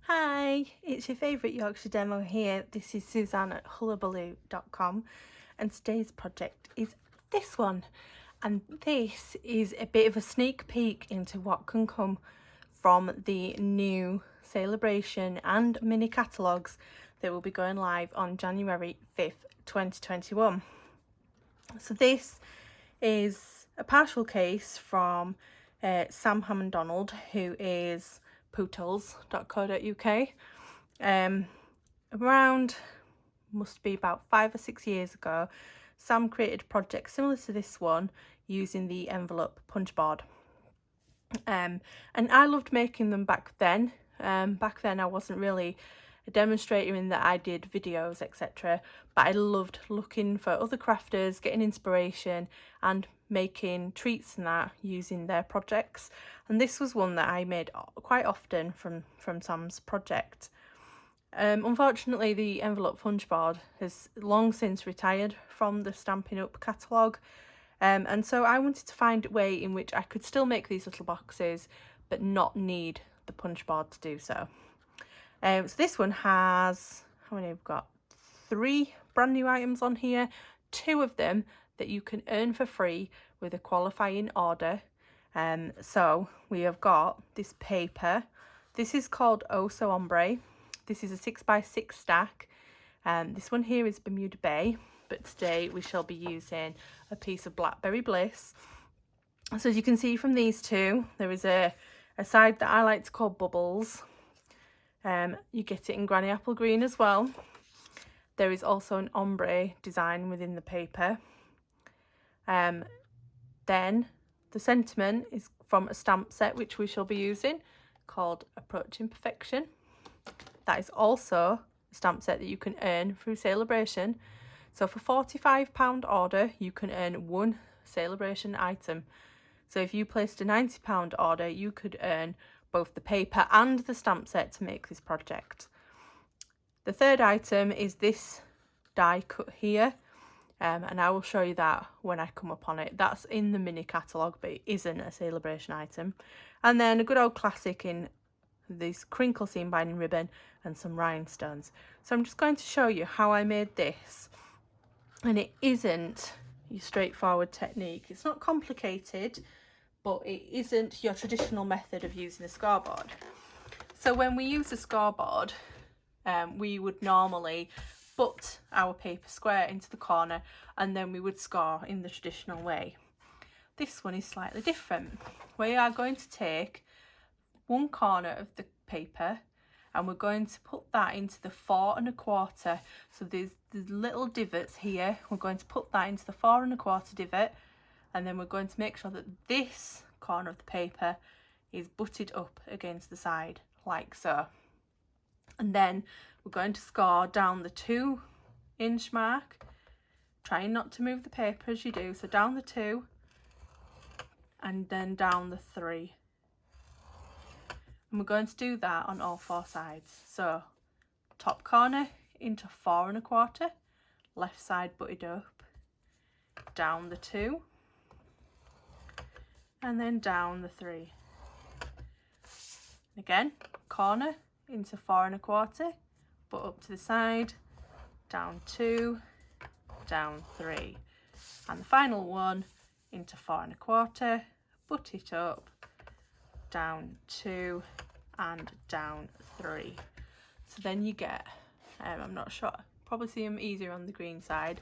Hi, it's your favourite Yorkshire demo here. This is Suzanne at hullabaloo.com and today's project is this one. And this is a bit of a sneak peek into what can come from the new Celebration and mini catalogues that will be going live on January 5th, 2021. So this is a partial case from Sam Hammond Donald, who is pootles.co.uk. Around, must be about 5 or 6 years ago, Sam created a project similar to this one using the envelope punch board. And I loved making them back then. Back then I wasn't really a demonstrator in that I did videos, etc. But I loved looking for other crafters, getting inspiration and making treats and that using their projects. And this was one that I made quite often from Sam's project. Unfortunately, the envelope punch board has long since retired from the Stampin' Up catalogue. And so I wanted to find a way in which I could still make these little boxes but not need the punch board to do so. So this one has, how many we've got? 3 brand new items on here, 2 of them that you can earn for free with a qualifying order. So we have got this paper. This is called Oso Ombre. This is a 6x6 stack. This one here is Bermuda Bay, but today we shall be using a piece of Blackberry Bliss. So as you can see from these two, there is a side that I like to call Bubbles. You get it in Granny Apple Green as well. There is also an ombre design within the paper. Then the sentiment is from a stamp set which we shall be using called Approaching Perfection. That is also a stamp set that you can earn through Celebration. So for £45 order, you can earn 1 Celebration item. So if you placed a £90 order, you could earn both the paper and the stamp set to make this project. The third item is this die cut here, and I will show you that when I come up on it. That's in the mini catalogue, but it isn't a Celebration item. And then a good old classic in this crinkle seam binding ribbon and some rhinestones. So I'm just going to show you how I made this. And it isn't your straightforward technique. It's not complicated, but it isn't your traditional method of using a scoreboard. So when we use a scoreboard, we would normally butt our paper square into the corner and then we would score in the traditional way. This one is slightly different. We are going to take one corner of the paper and we're going to put that into the 4 1/4. So there's little divots here. We're going to put that into the 4 1/4 divot, and then we're going to make sure that this corner of the paper is butted up against the side like so. And then we're going to score down the 2-inch mark, trying not to move the paper as you do. So down the 2 and then down the 3. And we're going to do that on all 4 sides. So top corner into 4 1/4, left side butted up, down the 2, and then down the 3. Again, corner into 4 1/4, but up to the side, down 2, down 3. And the final one into 4 1/4, butt it up, down 2 and down 3. So then you get, I'm not sure, probably see them easier on the green side,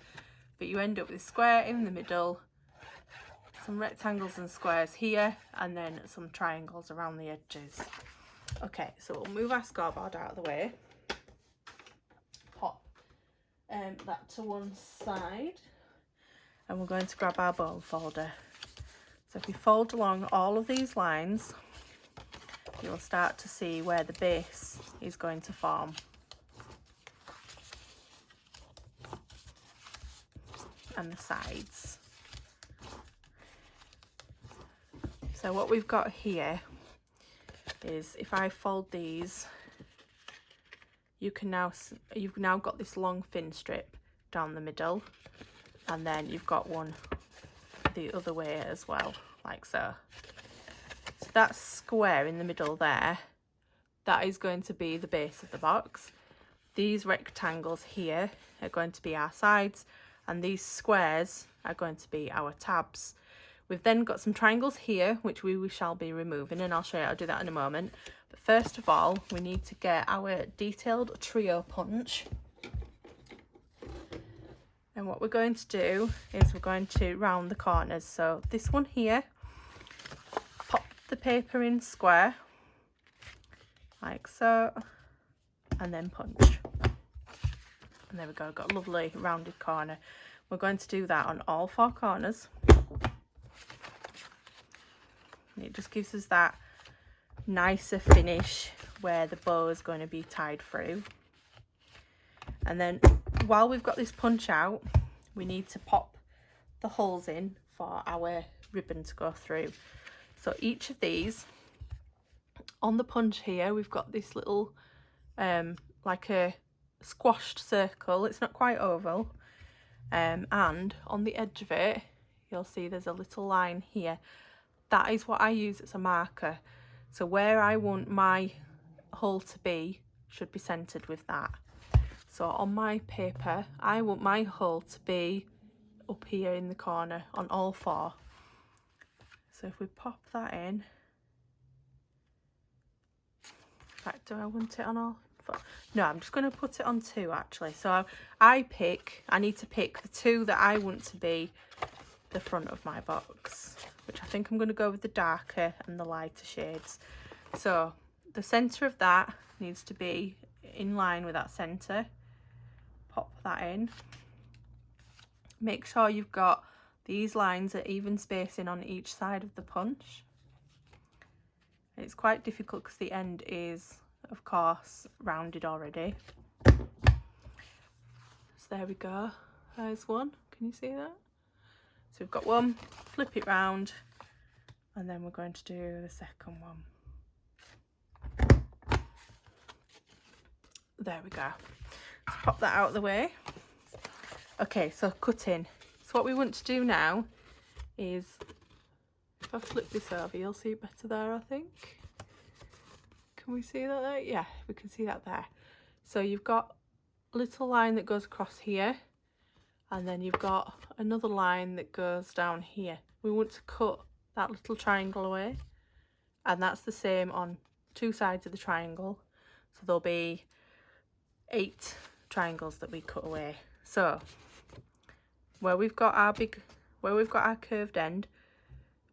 but you end up with a square in the middle, some rectangles and squares here, and then some triangles around the edges. Okay, so we'll move our scoreboard out of the way, pop that to one side, and we're going to grab our bone folder. So if you fold along all of these lines, you'll start to see where the base is going to form. And the sides. So what we've got here is, if I fold these, you've now got this long thin strip down the middle, and then you've got one the other way as well, like so. So that square in the middle there that is going to be the base of the box. These rectangles here are going to be our sides, and these squares are going to be our tabs. We've then got some triangles here, which we shall be removing, and I'll show you how to do that in a moment. But first of all, we need to get our detailed trio punch. And what we're going to do is we're going to round the corners. So this one here, pop the paper in square, like so, and then punch. And there we go, got a lovely rounded corner. We're going to do that on all 4 corners. It just gives us that nicer finish where the bow is going to be tied through. And then while we've got this punch out, we need to pop the holes in for our ribbon to go through. So each of these, on the punch here, we've got this little like a squashed circle. It's not quite oval, and on the edge of it you'll see there's a little line here. That is what I use as a marker. So where I want my hole to be should be centered with that. So on my paper, I want my hole to be up here in the corner on all 4. So if we pop that in, in fact, do I want it on all 4? No, I'm just going to put it on 2 actually. So I need to pick the 2 that I want to be the front of my box, which I think I'm going to go with the darker and the lighter shades. So the centre of that needs to be in line with that centre. Pop that in. Make sure you've got these lines at even spacing on each side of the punch. It's quite difficult because the end is, of course, rounded already. So there we go. There's one. Can you see that? So we've got one, flip it round, and then we're going to do the second one. There we go. Let's pop that out of the way. Okay, so cutting. So what we want to do now is, if I flip this over, you'll see it better there, I think. Can we see that there? Yeah, we can see that there. So you've got a little line that goes across here, and then you've got another line that goes down here. We want to cut that little triangle away, and that's the same on 2 sides of the triangle. So there'll be 8 triangles that we cut away. So where we've got our curved end,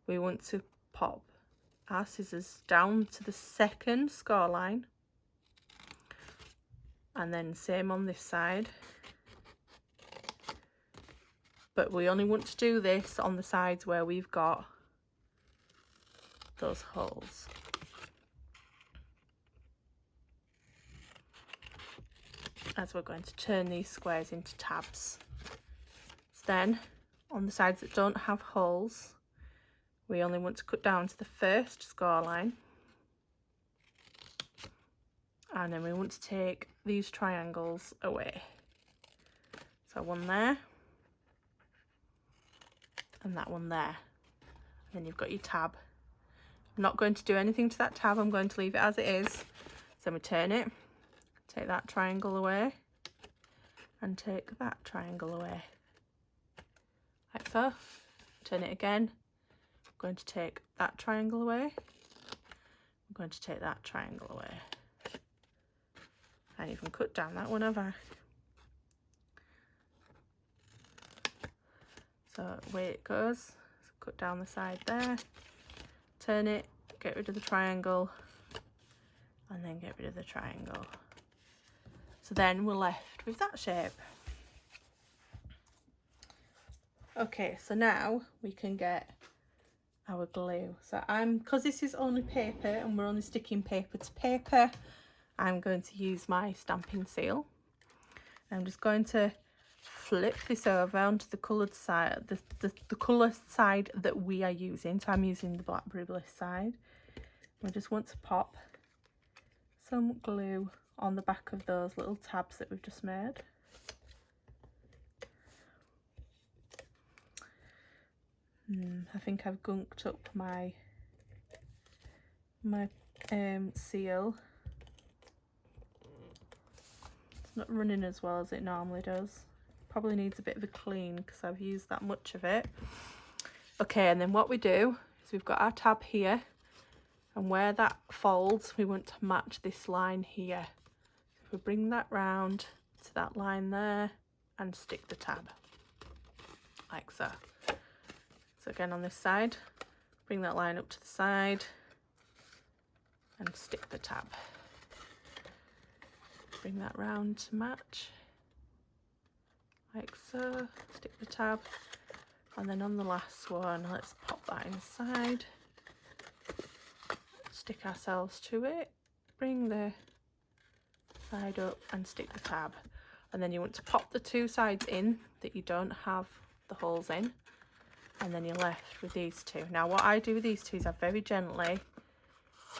we want to pop our scissors down to the second score line, and then same on this side. But we only want to do this on the sides where we've got those holes. As we're going to turn these squares into tabs. So then, on the sides that don't have holes, we only want to cut down to the first score line. And then we want to take these triangles away. So one there, and that one there. And then you've got your tab. I'm not going to do anything to that tab, I'm going to leave it as it is. So we turn it, take that triangle away, and take that triangle away. Like so. Turn it again. I'm going to take that triangle away. I'm going to take that triangle away. And even cut down that one over. So away it goes. So cut down the side there, turn it, get rid of the triangle, and then get rid of the triangle. So then we're left with that shape. Okay, so now we can get our glue. So because this is only paper and we're only sticking paper to paper, I'm going to use my stamping seal. I'm just going to flip this over onto the coloured side, the colour side that we are using. So I'm using the Blackberry Bliss side. I just want to pop some glue on the back of those little tabs that we've just made. I think I've gunked up my seal. It's not running as well as it normally does. Probably needs a bit of a clean because I've used that much of it. Okay, and then what we do is we've got our tab here, and where that folds, we want to match this line here. So if we bring that round to that line there and stick the tab, like so. So again on this side, bring that line up to the side and stick the tab. Bring that round to match, like so, stick the tab. And then on the last one, let's pop that inside, stick ourselves to it, bring the side up and stick the tab. And then you want to pop the two sides in that you don't have the holes in, and then you're left with these two. Now what I do with these two is I very gently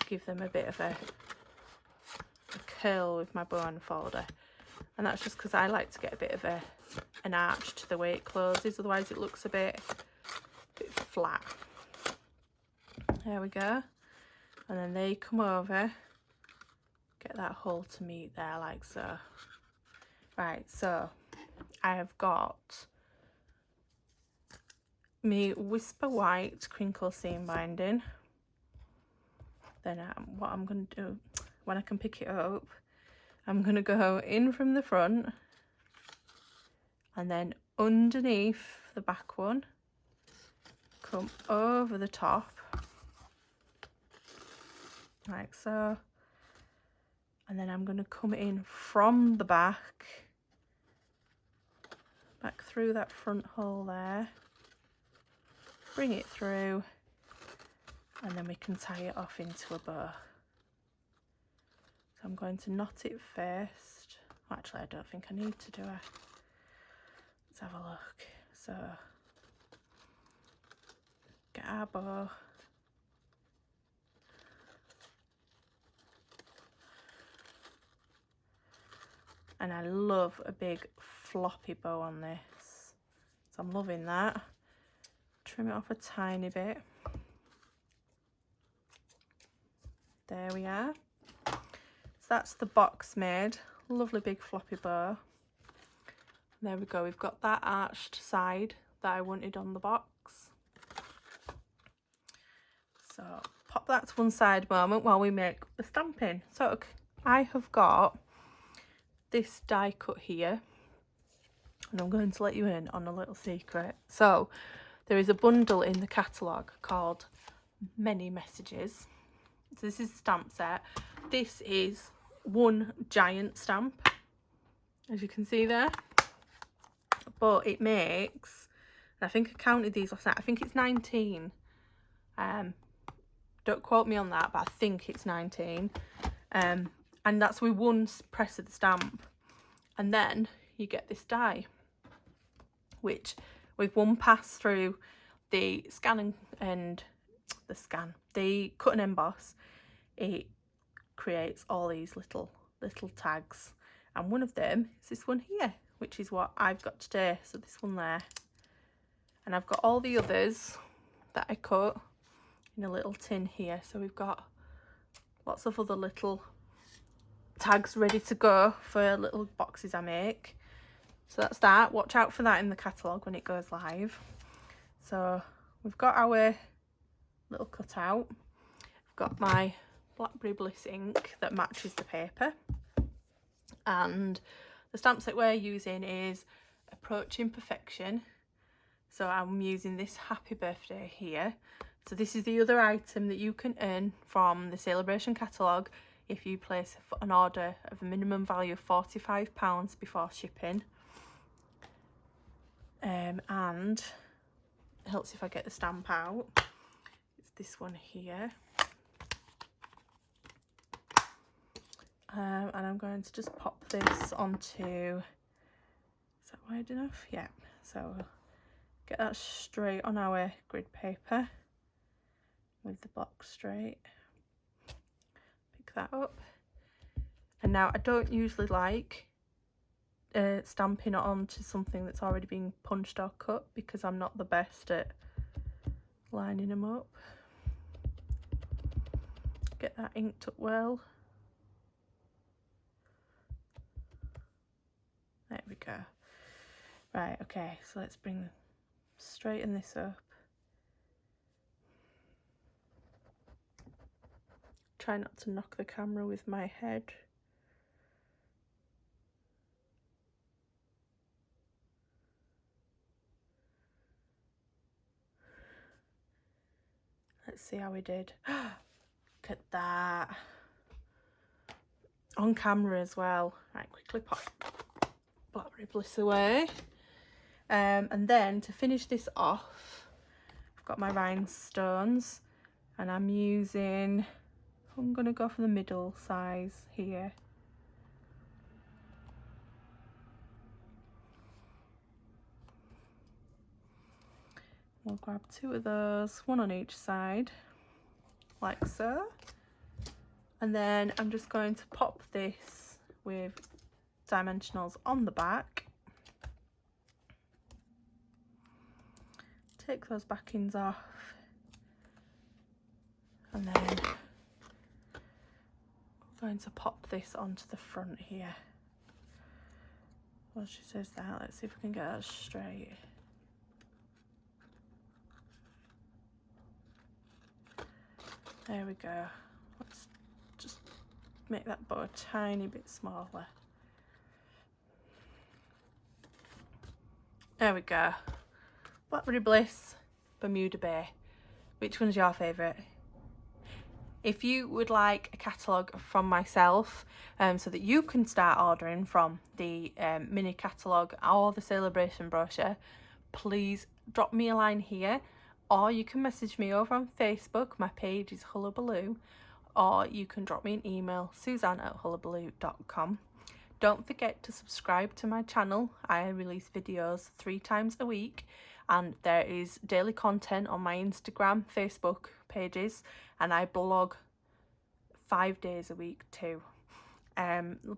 give them a bit of a curl with my bow unfolder, and that's just because I like to get a bit of an arch to the way it closes, otherwise it looks a bit flat. There we go. And then they come over, get that hole to meet there like so. Right, so I have got me Whisper White crinkle seam binding. Then what I'm going to do, when I can pick it up, I'm going to go in from the front and then underneath the back one, come over the top like so, and then I'm going to come in from the back through that front hole there, bring it through, and then we can tie it off into a bow. So I'm going to knot it first. Actually, I don't think I need to do it. Let's have a look. So get our bow, and I love a big floppy bow on this, so I'm loving that. Trim it off a tiny bit. There we are. So that's the box made. Lovely big floppy bow. There we go, we've got that arched side that I wanted on the box. So pop that to one side a moment while we make the stamping. So I have got this die cut here, and I'm going to let you in on a little secret. So there is a bundle in the catalogue called Many Messages. So this is a stamp set. This is one giant stamp, as you can see there, but it makes, and I think I counted these last night, I think it's 19. Don't quote me on that, but I think it's 19. And that's with one press of the stamp, and then you get this die, which with one pass through the the cut and emboss, it creates all these little tags, and one of them is this one here, which is what I've got today. So this one there, and I've got all the others that I cut in a little tin here. So we've got lots of other little tags ready to go for little boxes I make. So that's that. Watch out for that in the catalogue when it goes live. So we've got our little cutout. I've got my Blackberry Bliss ink that matches the paper, and the stamp set we're using is Approaching Perfection. So I'm using this Happy Birthday here. So this is the other item that you can earn from the Celebration catalogue if you place an order of a minimum value of £45 before shipping. And it helps if I get the stamp out. It's this one here. And I'm going to just pop this onto, is that wide enough? Yeah, so get that straight on our grid paper with the box straight. Pick that up. And now I don't usually like stamping it onto something that's already been punched or cut, because I'm not the best at lining them up. Get that inked up well. we go. Right, okay, so let's straighten this up. Try not to knock the camera with my head. Let's see how we did. Look at that. On camera as well. Right, quickly pop Blackberry Bliss away. And then to finish this off, I've got my rhinestones, and I'm going to go for the middle size here. We'll grab 2 of those, 1 on each side, like so. And then I'm just going to pop this with dimensionals on the back. Take those backings off. And then I'm going to pop this onto the front here. Well, she says that. Let's see if we can get that straight. There we go. Let's just make that bow a tiny bit smaller. There we go. Blackberry Bliss, Bermuda Bay. Which one's your favourite? If you would like a catalogue from myself, so that you can start ordering from the mini catalogue or the celebration brochure, please drop me a line here, or you can message me over on Facebook. My page is Hullabaloo, or you can drop me an email, suzanne@hullabaloo.com. Don't forget to subscribe to my channel. I release videos 3 times a week, and there is daily content on my Instagram, Facebook pages, and I blog 5 days a week too.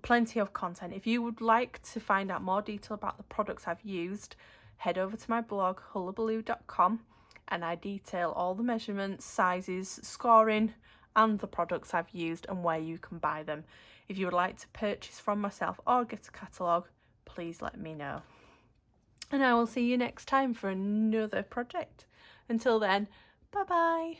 Plenty of content. If you would like to find out more detail about the products I've used, head over to my blog, hullabaloo.com, and I detail all the measurements, sizes, scoring, and the products I've used and where you can buy them. If you would like to purchase from myself or get a catalogue, please let me know. And I will see you next time for another project. Until then, bye bye.